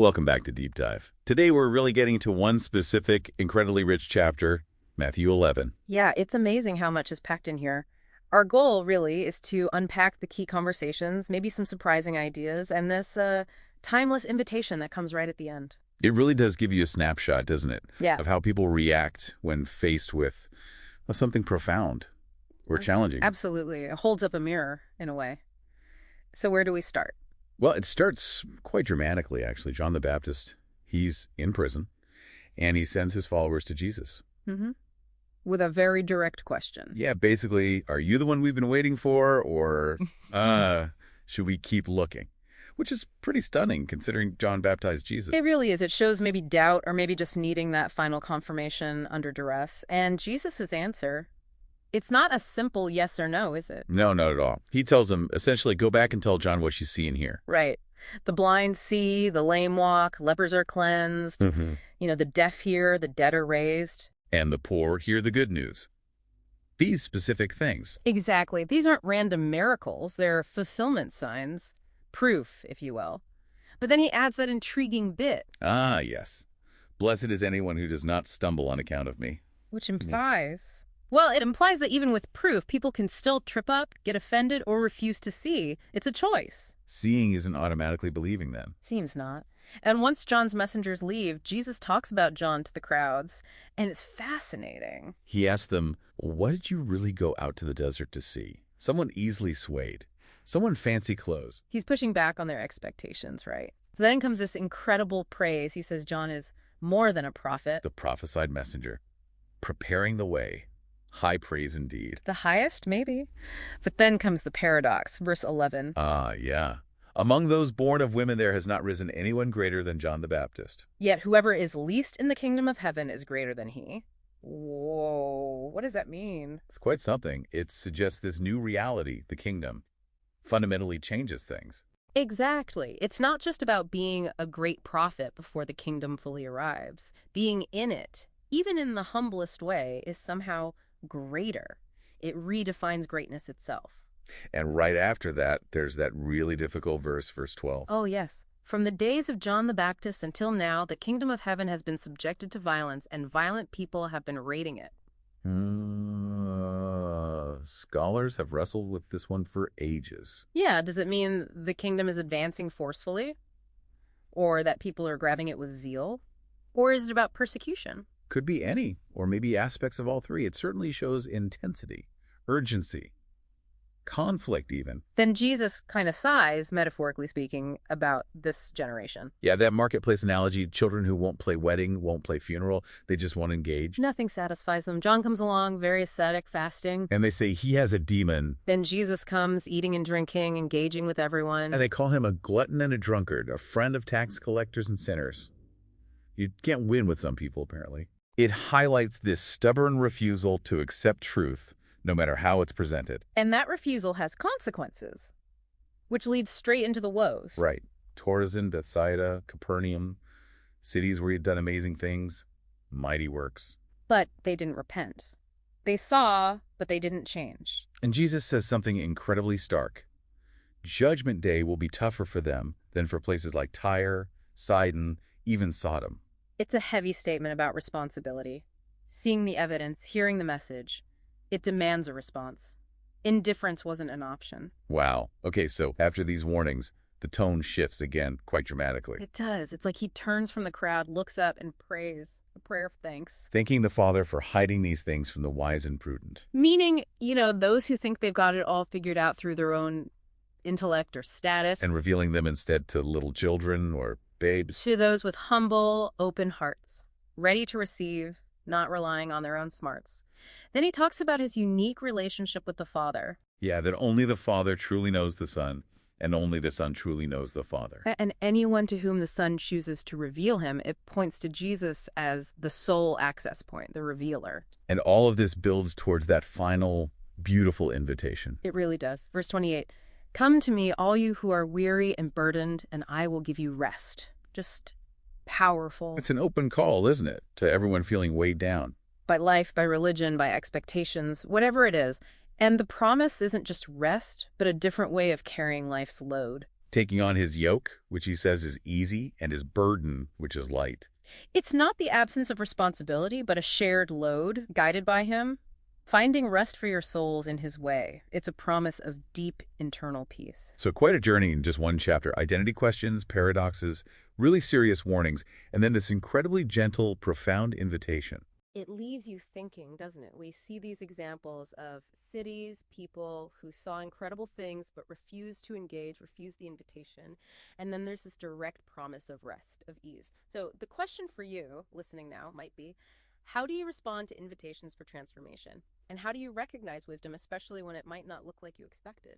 Welcome back to Deep Dive. Today we're really getting to one specific, incredibly rich chapter, Matthew 11. Yeah, it's amazing how much is packed in here. Our goal, really, is to unpack the key conversations, maybe some surprising ideas, and this timeless invitation that comes right at the end. It really does give you a snapshot, doesn't it, Yeah, of how people react when faced with something profound or challenging. absolutely. It holds up a mirror, in a way. So where do we start? Well, it starts quite dramatically, actually. John the Baptist, he's in prison, and he sends his followers to Jesus. Mm-hmm. With a very direct question. Yeah, basically, are you the one we've been waiting for, or should we keep looking? Which is pretty stunning, considering John baptized Jesus. It really is. It shows maybe doubt or maybe just needing that final confirmation under duress. And Jesus' answer, it's not a simple yes or no, is it? No, not at all. He tells them, essentially, go back and tell John what you see and hear. Right. The blind see, the lame walk, lepers are cleansed, the deaf hear, the dead are raised. And the poor hear the good news. These specific things. Exactly. These aren't random miracles. They're fulfillment signs, proof, if you will. But then he adds that intriguing bit. Ah, yes. Blessed is anyone who does not stumble on account of me. Which implies... Well, it implies that even with proof, people can still trip up, get offended, or refuse to see. It's a choice. Seeing isn't automatically believing then. Seems not. And once John's messengers leave, Jesus talks about John to the crowds, and it's fascinating. He asks them, what did you really go out to the desert to see? Someone easily swayed. Someone fancy clothes. He's pushing back on their expectations, right? Then comes this incredible praise. He says John is more than a prophet. The prophesied messenger. Preparing the way. High praise indeed. The highest, maybe. But then comes the paradox, verse 11. Ah, yeah. Among those born of women there has not risen anyone greater than John the Baptist. Yet whoever is least in the kingdom of heaven is greater than he. Whoa, what does that mean? It's quite something. It suggests this new reality, the kingdom, fundamentally changes things. Exactly. It's not just about being a great prophet before the kingdom fully arrives. Being in it, even in the humblest way, is somehow greater. It redefines greatness itself. And right after that, there's that really difficult verse, verse 12. Oh, yes. From the days of John the Baptist until now, the kingdom of heaven has been subjected to violence, and violent people have been raiding it. Scholars have wrestled with this one for ages. Yeah, does it mean the kingdom is advancing forcefully? Or that people are grabbing it with zeal? Or is it about persecution? Could be any, or maybe aspects of all three. It certainly shows intensity, urgency, conflict even. Then Jesus kind of sighs, metaphorically speaking, about this generation. Yeah, that marketplace analogy, children who won't play wedding, won't play funeral, they just won't engage. Nothing satisfies them. John comes along, very ascetic, fasting. And they say he has a demon. Then Jesus comes, eating and drinking, engaging with everyone. And they call him a glutton and a drunkard, a friend of tax collectors and sinners. You can't win with some people, apparently. It highlights this stubborn refusal to accept truth, no matter how it's presented. And that refusal has consequences, which leads straight into the woes. Right. Chorazin, Bethsaida, Capernaum, cities where he had done amazing things, mighty works. But they didn't repent. They saw, but they didn't change. And Jesus says something incredibly stark. Judgment Day will be tougher for them than for places like Tyre, Sidon, even Sodom. It's a heavy statement about responsibility. Seeing the evidence, hearing the message, it demands a response. Indifference wasn't an option. Wow. Okay, so after these warnings, the tone shifts again quite dramatically. It does. It's like he turns from the crowd, looks up, and prays, a prayer of thanks. Thanking the Father for hiding these things from the wise and prudent. Meaning, those who think they've got it all figured out through their own intellect or status. And revealing them instead to little children or babes. To those with humble, open hearts, ready to receive, not relying on their own smarts. Then he talks about his unique relationship with the Father. Yeah, that only the Father truly knows the Son, and only the Son truly knows the Father. And anyone to whom the Son chooses to reveal him, it points to Jesus as the sole access point, the revealer. And all of this builds towards that final, beautiful invitation. It really does. Verse 28, "Come to me, all you who are weary and burdened, and I will give you rest." Just powerful. It's an open call, isn't it, to everyone feeling weighed down? By life, by religion, by expectations, whatever it is. And the promise isn't just rest, but a different way of carrying life's load. taking on his yoke, which he says is easy, and his burden, which is light. It's not the absence of responsibility, but a shared load guided by him. Finding rest for your souls in his way. It's a promise of deep internal peace. So quite a journey in just one chapter. Identity questions, paradoxes, really serious warnings, and then this incredibly gentle, profound invitation. It leaves you thinking, doesn't it? We see these examples of cities, people who saw incredible things but refused to engage, refused the invitation. And then there's this direct promise of rest, of ease. So the question for you, listening now, might be, how do you respond to invitations for transformation? And how do you recognize wisdom, especially when it might not look like you expected?